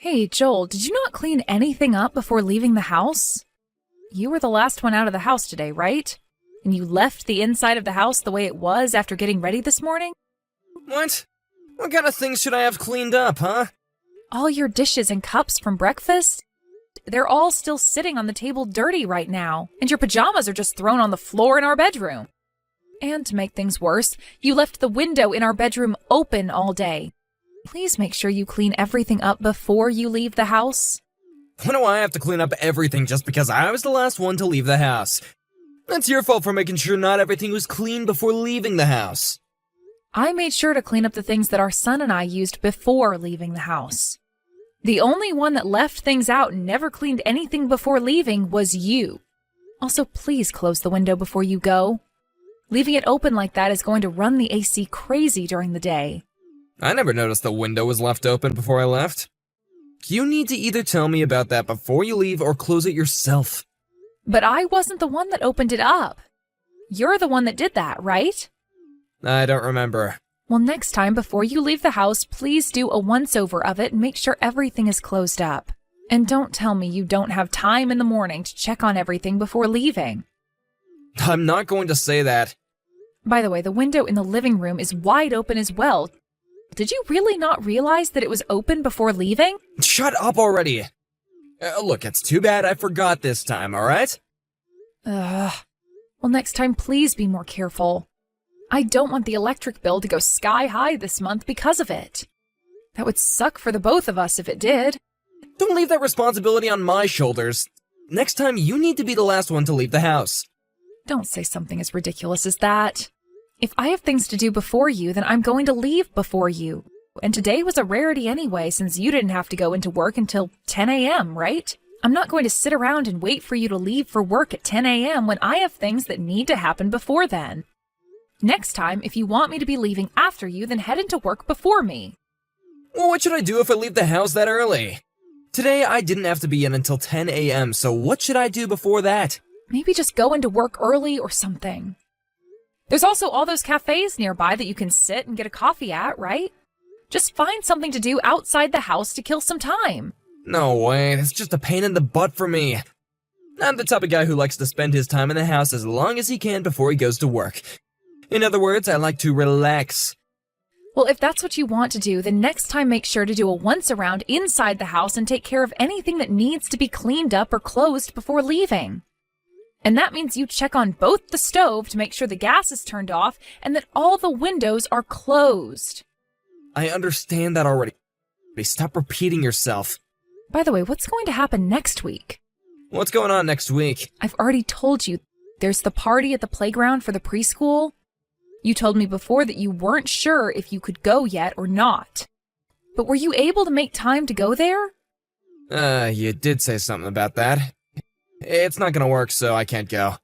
Hey, Joel, did you not clean anything up before leaving the house? You were the last one out of the house today, right? And you left the inside of the house the way it was after getting ready this morning? What? What kind of things should I have cleaned up, huh? All your dishes and cups from breakfast? They're all still sitting on the table dirty right now, and your pajamas are just thrown on the floor in our bedroom. And to make things worse, you left the window in our bedroom open all day. Please make sure you clean everything up before you leave the house. Why do I have to clean up everything just because I was the last one to leave the house? That's your fault for making sure not everything was clean before leaving the house. I made sure to clean up the things that our son and I used before leaving the house. The only one that left things out and never cleaned anything before leaving was you. Also, please close the window before you go. Leaving it open like that is going to run the AC crazy during the day. I never noticed the window was left open before I left. You need to either tell me about that before you leave or close it yourself. But I wasn't the one that opened it up. You're the one that did that, right? I don't remember. Well, next time before you leave the house, please do a once-over of it and make sure everything is closed up. And don't tell me you don't have time in the morning to check on everything before leaving. I'm not going to say that. By the way, the window in the living room is wide open as well. Did you really not realize that it was open before leaving? Shut up already! Look, it's too bad I forgot this time, alright? Well, next time, please be more careful. I don't want the electric bill to go sky high this month because of it. That would suck for the both of us if it did. Don't leave that responsibility on my shoulders. Next time, you need to be the last one to leave the house. Don't say something as ridiculous as that. If I have things to do before you, then I'm going to leave before you. And today was a rarity anyway, since you didn't have to go into work until 10 a.m., right? I'm not going to sit around and wait for you to leave for work at 10 a.m. when I have things that need to happen before then. Next time, if you want me to be leaving after you, then head into work before me. Well, what should I do if I leave the house that early? Today, I didn't have to be in until 10 a.m., so what should I do before that? Maybe just go into work early or something. There's also all those cafes nearby that you can sit and get a coffee at, right? Just find something to do outside the house to kill some time. No way, that's just a pain in the butt for me. I'm the type of guy who likes to spend his time in the house as long as he can before he goes to work. In other words, I like to relax. Well, if that's what you want to do, then next time make sure to do a once-around inside the house and take care of anything that needs to be cleaned up or closed before leaving. And that means you check on both the stove to make sure the gas is turned off and that all the windows are closed. I understand that already. Stop repeating yourself. By the way, what's going to happen next week? What's going on next week? I've already told you. There's the party at the playground for the preschool. You told me before that you weren't sure if you could go yet or not. But were you able to make time to go there? You did say something about that. It's not gonna work, so I can't go.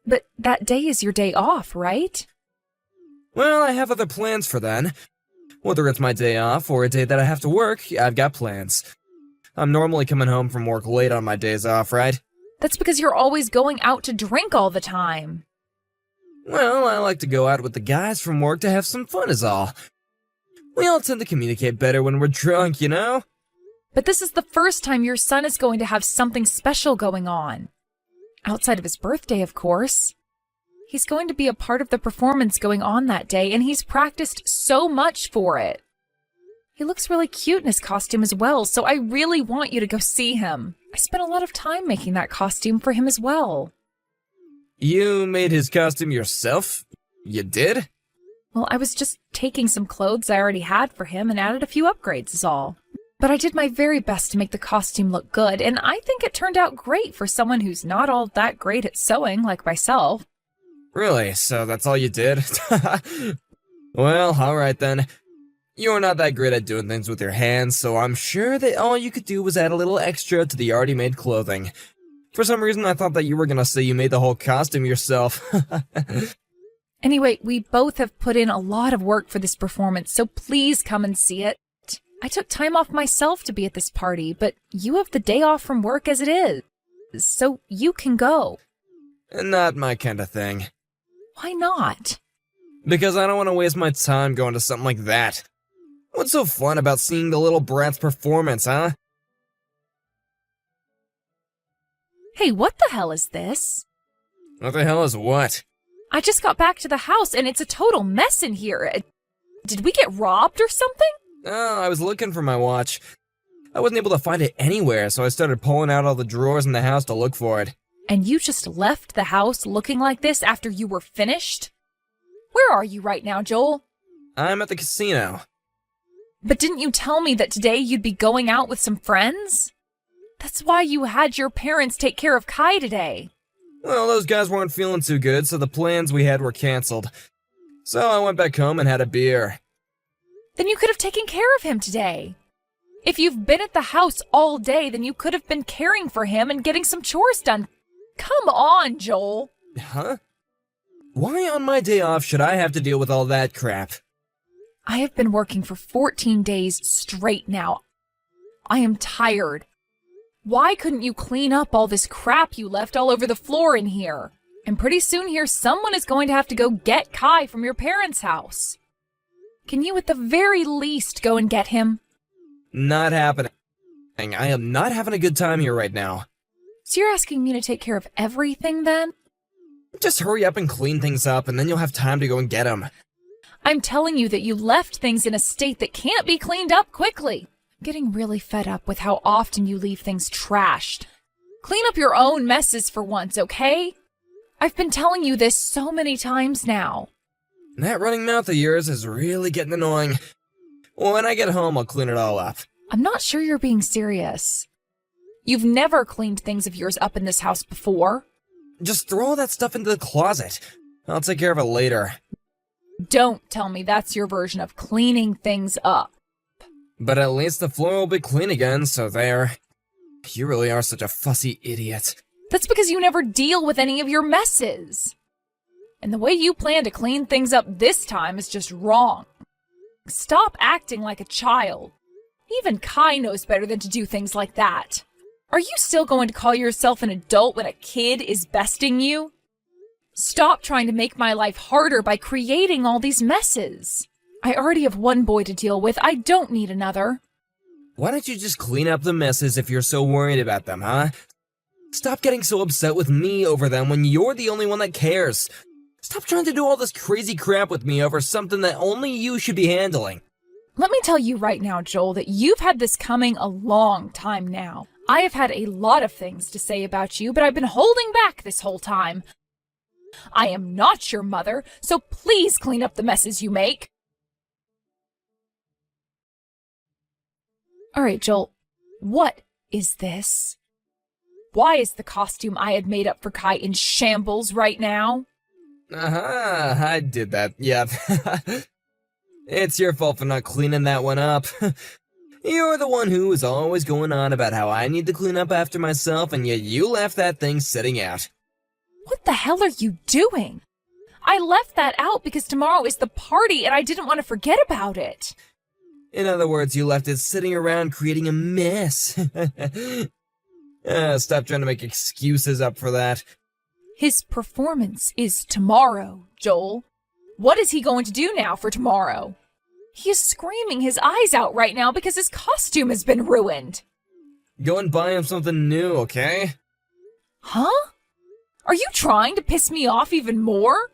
But that day is your day off, right? Well, I have other plans for then. Whether it's my day off or a day that I have to work, I've got plans. I'm normally coming home from work late on my days off, right? That's because you're always going out to drink all the time. Well, I like to go out with the guys from work to have some fun is all. We all tend to communicate better when we're drunk, you know? But this is the first time your son is going to have something special going on. Outside of his birthday, of course. He's going to be a part of the performance going on that day, and he's practiced so much for it. He looks really cute in his costume as well, so I really want you to go see him. I spent a lot of time making that costume for him as well. You made his costume yourself? You did? Well, I was just taking some clothes I already had for him and added a few upgrades is all. But I did my very best to make the costume look good, and I think it turned out great for someone who's not all that great at sewing like myself. Really? So that's all you did? Well, alright then. You're not that great at doing things with your hands, so I'm sure that all you could do was add a little extra to the already made clothing. For some reason, I thought that you were gonna say you made the whole costume yourself. Anyway, we both have put in a lot of work for this performance, so please come and see it. I took time off myself to be at this party, but you have the day off from work as it is, so you can go. Not my kind of thing. Why not? Because I don't want to waste my time going to something like that. What's so fun about seeing the little brat's performance, huh? Hey, what the hell is this? What the hell is what? I just got back to the house and it's a total mess in here. Did we get robbed or something? Oh, I was looking for my watch. I wasn't able to find it anywhere, so I started pulling out all the drawers in the house to look for it. And you just left the house looking like this after you were finished? Where are you right now, Joel? I'm at the casino. But didn't you tell me that today you'd be going out with some friends? That's why you had your parents take care of Kai today. Well, those guys weren't feeling too good, so the plans we had were canceled. So I went back home and had a beer. Then you could have taken care of him today. If you've been at the house all day, then you could have been caring for him and getting some chores done. Come on, Joel. Huh? Why on my day off should I have to deal with all that crap? I have been working for 14 days straight now. I am tired. Why couldn't you clean up all this crap you left all over the floor in here? And pretty soon here, someone is going to have to go get Kai from your parents' house. Can you at the very least go and get him? Not happening. I am not having a good time here right now. So you're asking me to take care of everything then? Just hurry up and clean things up, and then you'll have time to go and get them. I'm telling you that you left things in a state that can't be cleaned up quickly. I'm getting really fed up with how often you leave things trashed. Clean up your own messes for once, okay? I've been telling you this so many times now. That running mouth of yours is really getting annoying. When I get home, I'll clean it all up. I'm not sure you're being serious. You've never cleaned things of yours up in this house before. Just throw all that stuff into the closet. I'll take care of it later. Don't tell me that's your version of cleaning things up. But at least the floor will be clean again, so there. You really are such a fussy idiot. That's because you never deal with any of your messes. And the way you plan to clean things up this time is just wrong. Stop acting like a child. Even Kai knows better than to do things like that. Are you still going to call yourself an adult when a kid is besting you? Stop trying to make my life harder by creating all these messes. I already have one boy to deal with. I don't need another. Why don't you just clean up the messes if you're so worried about them, huh? Stop getting so upset with me over them when you're the only one that cares. Stop trying to do all this crazy crap with me over something that only you should be handling. Let me tell you right now, Joel, that you've had this coming a long time now. I have had a lot of things to say about you, but I've been holding back this whole time. I am not your mother, so please clean up the messes you make. All right, Joel, what is this? Why is the costume I had made up for Kai in shambles right now? I did that, yep. It's your fault for not cleaning that one up. You're the one who is always going on about how I need to clean up after myself, and yet you left that thing sitting out. What the hell are you doing? I left that out because tomorrow is the party and I didn't want to forget about it. In other words, you left it sitting around creating a mess. Stop trying to make excuses up for that. His performance is tomorrow, Joel. What is he going to do now for tomorrow? He is screaming his eyes out right now because his costume has been ruined. Go and buy him something new, okay? Huh? Are you trying to piss me off even more?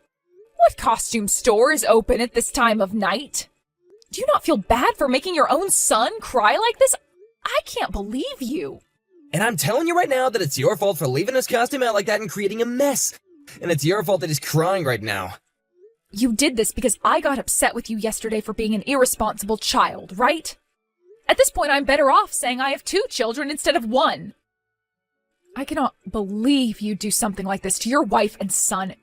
What costume store is open at this time of night? Do you not feel bad for making your own son cry like this? I can't believe you. And I'm telling you right now that it's your fault for leaving his costume out like that and creating a mess. And it's your fault that he's crying right now. You did this because I got upset with you yesterday for being an irresponsible child, right? At this point, I'm better off saying I have 2 children instead of 1. I cannot believe you do something like this to your wife and son.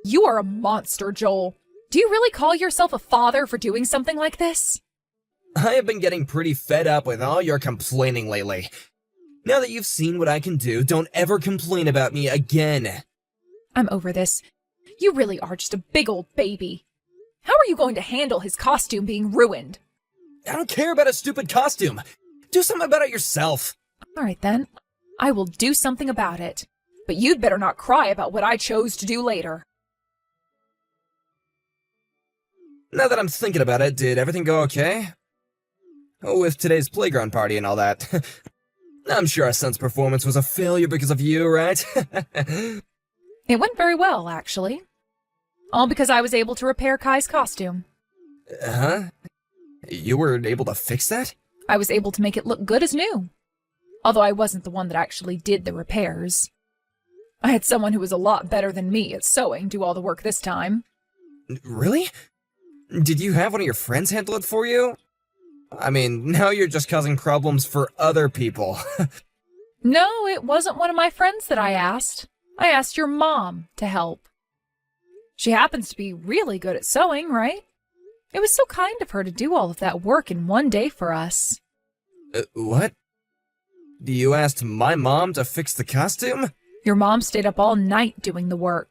You are a monster, Joel. Do you really call yourself a father for doing something like this? I have been getting pretty fed up with all your complaining lately. Now that you've seen what I can do, don't ever complain about me again. I'm over this. You really are just a big old baby. How are you going to handle his costume being ruined? I don't care about a stupid costume. Do something about it yourself. All right, then. I will do something about it. But you'd better not cry about what I chose to do later. Now that I'm thinking about it, did everything go okay? with today's playground party and all that. I'm sure our son's performance was a failure because of you, right? It went very well, actually. All because I was able to repair Kai's costume. Huh? You were able to fix that? I was able to make it look good as new. Although I wasn't the one that actually did the repairs. I had someone who was a lot better than me at sewing do all the work this time. Really? Did you have one of your friends handle it for you? I mean, now you're just causing problems for other people. No, it wasn't one of my friends that I asked. I asked your mom to help. She happens to be really good at sewing, right? It was so kind of her to do all of that work in one day for us. What? You asked my mom to fix the costume? Your mom stayed up all night doing the work.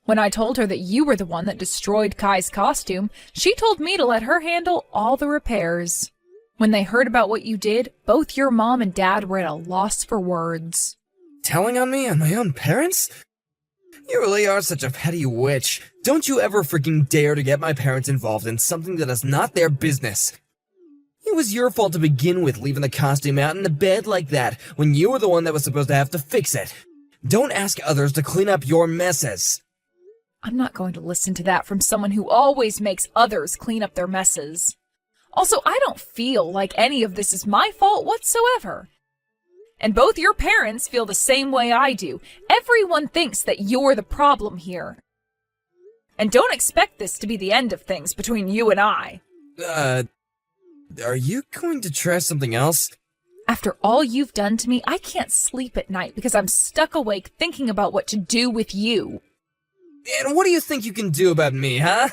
When I told her that you were the one that destroyed Kai's costume, she told me to let her handle all the repairs. When they heard about what you did, both your mom and dad were at a loss for words. Telling on me and my own parents? You really are such a petty witch. Don't you ever freaking dare to get my parents involved in something that is not their business. It was your fault to begin with, leaving the costume out in the bed like that, when you were the one that was supposed to have to fix it. Don't ask others to clean up your messes. I'm not going to listen to that from someone who always makes others clean up their messes. Also, I don't feel like any of this is my fault whatsoever. And both your parents feel the same way I do. Everyone thinks that you're the problem here. And don't expect this to be the end of things between you and I. Are you going to try something else? After all you've done to me, I can't sleep at night because I'm stuck awake thinking about what to do with you. And what do you think you can do about me, huh?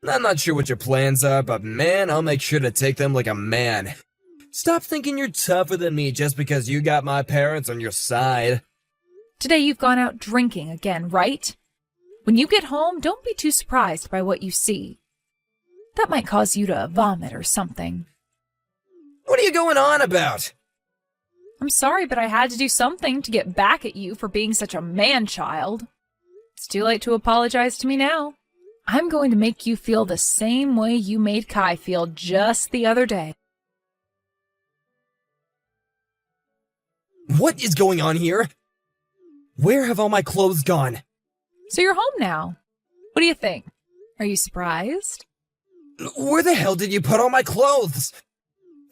I'm not sure what your plans are, but man, I'll make sure to take them like a man. Stop thinking you're tougher than me just because you got my parents on your side. Today you've gone out drinking again, right? When you get home, don't be too surprised by what you see. That might cause you to vomit or something. What are you going on about? I'm sorry, but I had to do something to get back at you for being such a man-child. It's too late to apologize to me now. I'm going to make you feel the same way you made Kai feel just the other day. What is going on here? Where have all my clothes gone? So you're home now. What do you think? Are you surprised? Where the hell did you put all my clothes?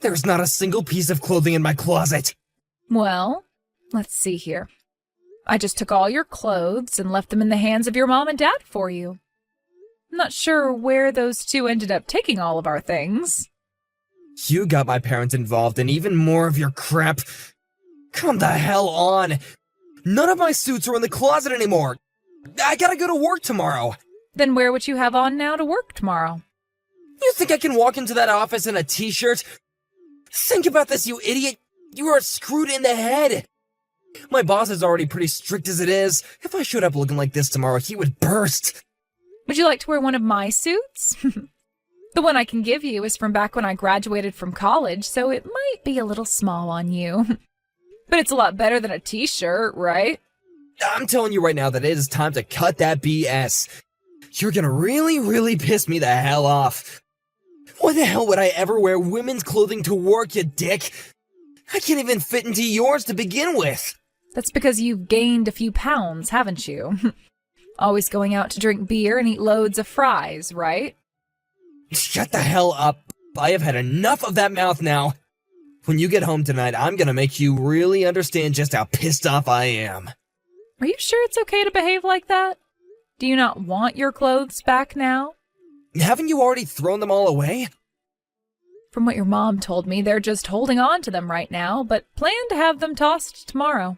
There's not a single piece of clothing in my closet. Well, let's see here. I just took all your clothes and left them in the hands of your mom and dad for you. I'm not sure where those two ended up taking all of our things. You got my parents involved in even more of your crap. Come the hell on. None of my suits are in the closet anymore. I gotta go to work tomorrow. Then where would you have on now to work tomorrow? You think I can walk into that office in a t-shirt? Think about this, you idiot. You are screwed in the head. My boss is already pretty strict as it is. If I showed up looking like this tomorrow, he would burst. Would you like to wear one of my suits? The one I can give you is from back when I graduated from college, so it might be a little small on you. But it's a lot better than a t-shirt, right? I'm telling you right now that it is time to cut that BS. You're gonna really piss me the hell off. Why the hell would I ever wear women's clothing to work, you dick? I can't even fit into yours to begin with. That's because you've gained a few pounds, haven't you? Always going out to drink beer and eat loads of fries, right? Shut the hell up. I have had enough of that mouth now. When you get home tonight, I'm gonna make you really understand just how pissed off I am. Are you sure it's okay to behave like that? Do you not want your clothes back now? Haven't you already thrown them all away? From what your mom told me, they're just holding on to them right now, but plan to have them tossed tomorrow.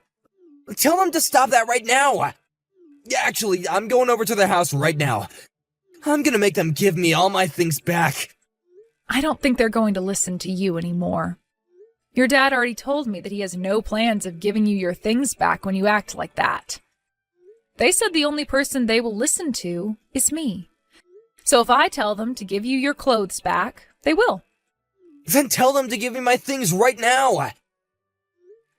Tell them to stop that right now. Actually, I'm going over to their house right now. I'm gonna make them give me all my things back. I don't think they're going to listen to you anymore. Your dad already told me that he has no plans of giving you your things back when you act like that. They said the only person they will listen to is me. So if I tell them to give you your clothes back, they will. Then tell them to give me my things right now.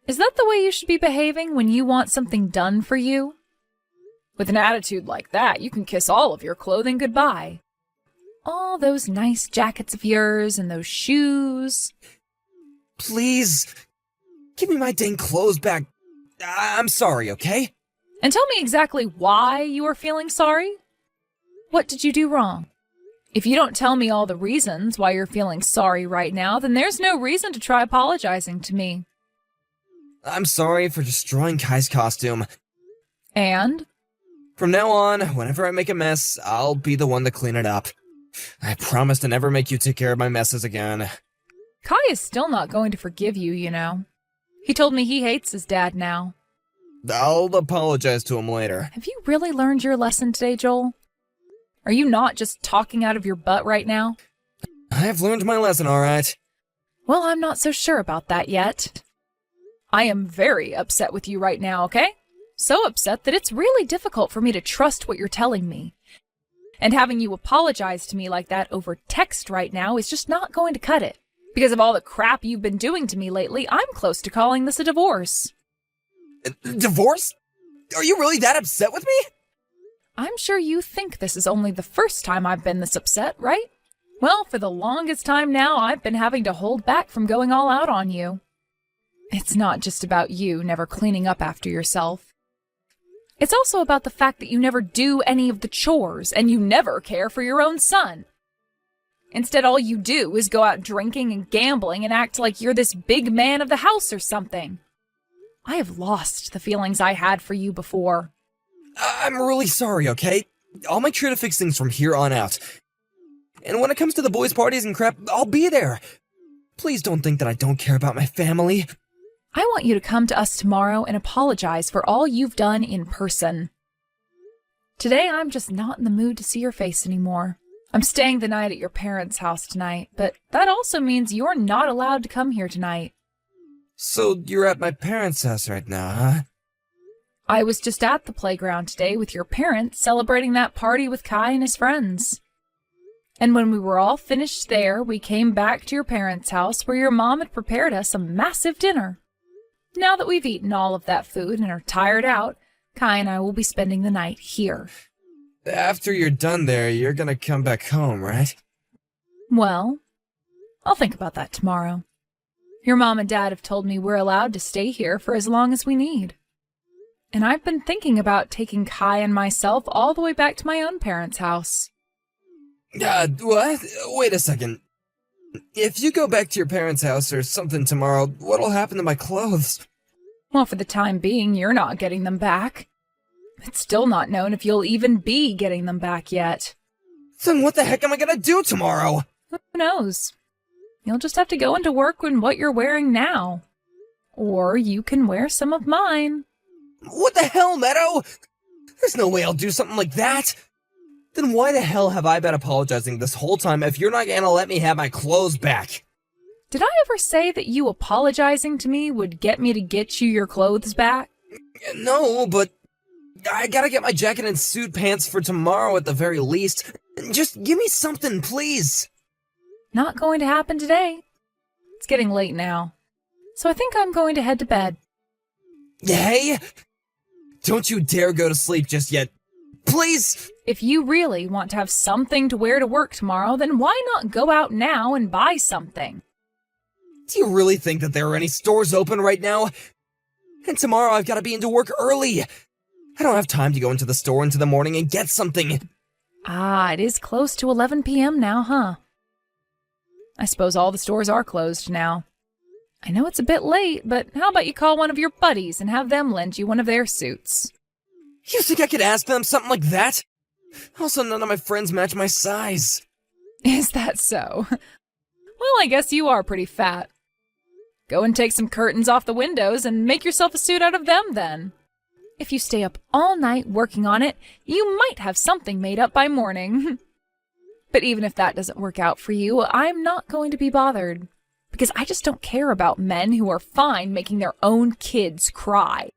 Is that the way you should be behaving when you want something done for you? With an attitude like that, you can kiss all of your clothing goodbye. all those nice jackets of yours and those shoes. Please, give me my dang clothes back. I'm sorry, okay? And tell me exactly why you are feeling sorry. What did you do wrong? If you don't tell me all the reasons why you're feeling sorry right now, then there's no reason to try apologizing to me. I'm sorry for destroying Kai's costume. And? From now on, whenever I make a mess, I'll be the one to clean it up. I promise to never make you take care of my messes again. Kai is still not going to forgive you, you know. He told me he hates his dad now. I'll apologize to him later. Have you really learned your lesson today, Joel? Are you not just talking out of your butt right now? I've learned my lesson, all right. Well, I'm not so sure about that yet. I am very upset with you right now, okay? So upset that it's really difficult for me to trust what you're telling me. And having you apologize to me like that over text right now is just not going to cut it. Because of all the crap you've been doing to me lately, I'm close to calling this a divorce. Divorce? Are you really that upset with me? I'm sure you think this is only the first time I've been this upset, right? Well, for the longest time now, I've been having to hold back from going all out on you. It's not just about you never cleaning up after yourself. It's also about the fact that you never do any of the chores, and you never care for your own son. Instead, all you do is go out drinking and gambling and act like you're this big man of the house or something. I have lost the feelings I had for you before. I'm really sorry, okay? I'll make sure to fix things from here on out. And when it comes to the boys' parties and crap, I'll be there. Please don't think that I don't care about my family. I want you to come to us tomorrow and apologize for all you've done in person. Today, I'm just not in the mood to see your face anymore. I'm staying the night at your parents' house tonight, but that also means you're not allowed to come here tonight. So you're at my parents' house right now, huh? I was just at the playground today with your parents celebrating that party with Kai and his friends. And when we were all finished there, we came back to your parents' house where your mom had prepared us a massive dinner. Now that we've eaten all of that food and are tired out, Kai and I will be spending the night here. After you're done there, you're gonna come back home, right? Well, I'll think about that tomorrow. Your mom and dad have told me we're allowed to stay here for as long as we need. And I've been thinking about taking Kai and myself all the way back to my own parents' house. What? Wait a second. If you go back to your parents' house or something tomorrow, what'll happen to my clothes? Well, for the time being, you're not getting them back. It's still not known if you'll even be getting them back yet. Then what the heck am I gonna do tomorrow? Who knows? You'll just have to go into work in what you're wearing now. Or you can wear some of mine. What the hell, Meadow? There's no way I'll do something like that. Then why the hell have I been apologizing this whole time if you're not gonna let me have my clothes back? Did I ever say that you apologizing to me would get me to get you your clothes back? No, but I gotta get my jacket and suit pants for tomorrow at the very least. Just give me something, please. Not going to happen today. It's getting late now. So I think I'm going to head to bed. Hey! Don't you dare go to sleep just yet. Please! If you really want to have something to wear to work tomorrow, then why not go out now and buy something? Do you really think that there are any stores open right now? And tomorrow I've gotta be into work early. I don't have time to go into the store into the morning and get something. Ah, it is close to 11 p.m. now, huh? I suppose all the stores are closed now. I know it's a bit late, but how about you call one of your buddies and have them lend you one of their suits? You think I could ask them something like that? Also, none of my friends match my size. Is that so? Well, I guess you are pretty fat. Go and take some curtains off the windows and make yourself a suit out of them then. If you stay up all night working on it, you might have something made up by morning. But even if that doesn't work out for you, I'm not going to be bothered. Because I just don't care about men who are fine making their own kids cry.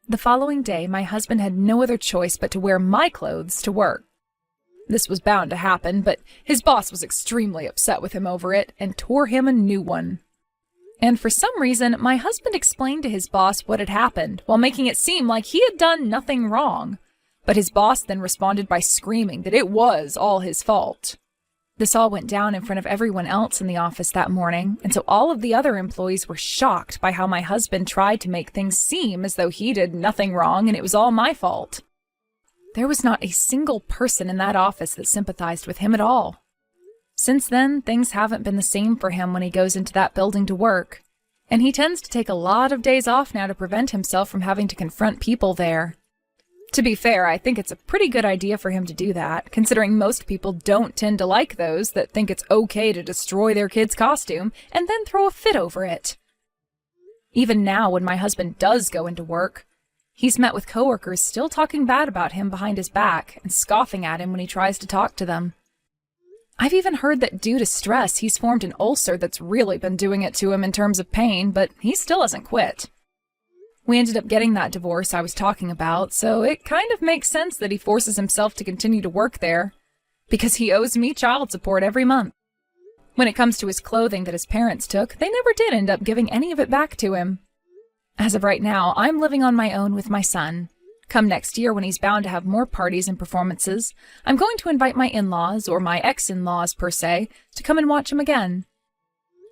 The following day, my husband had no other choice but to wear my clothes to work. This was bound to happen, but his boss was extremely upset with him over it and tore him a new one. And for some reason, my husband explained to his boss what had happened while making it seem like he had done nothing wrong, But his boss then responded by screaming that it was all his fault. This all went down in front of everyone else in the office that morning, and so all of the other employees were shocked by how my husband tried to make things seem as though he did nothing wrong and it was all my fault. There was not a single person in that office that sympathized with him at all. Since then, things haven't been the same for him when he goes into that building to work, and he tends to take a lot of days off now to prevent himself from having to confront people there. To be fair, I think it's a pretty good idea for him to do that, considering most people don't tend to like those that think it's okay to destroy their kid's costume and then throw a fit over it. Even now, when my husband does go into work, he's met with coworkers still talking bad about him behind his back and scoffing at him when he tries to talk to them. I've even heard that due to stress, he's formed an ulcer that's really been doing it to him in terms of pain, but he still hasn't quit. We ended up getting that divorce I was talking about, so it kind of makes sense that he forces himself to continue to work there, because he owes me child support every month. When it comes to his clothing that his parents took, they never did end up giving any of it back to him. As of right now, I'm living on my own with my son. Come next year, when he's bound to have more parties and performances, I'm going to invite my in-laws, or my ex-in-laws per se, to come and watch him again.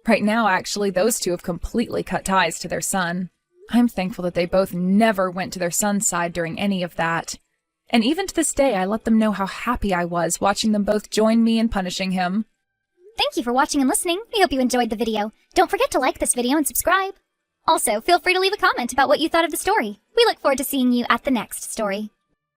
Right now, actually, those two have completely cut ties to their son. I'm thankful that they both never went to their son's side during any of that. And even to this day, I let them know how happy I was watching them both join me in punishing him. Thank you for watching and listening. We hope you enjoyed the video. Don't forget to like this video and subscribe. Also, feel free to leave a comment about what you thought of the story. We look forward to seeing you at the next story.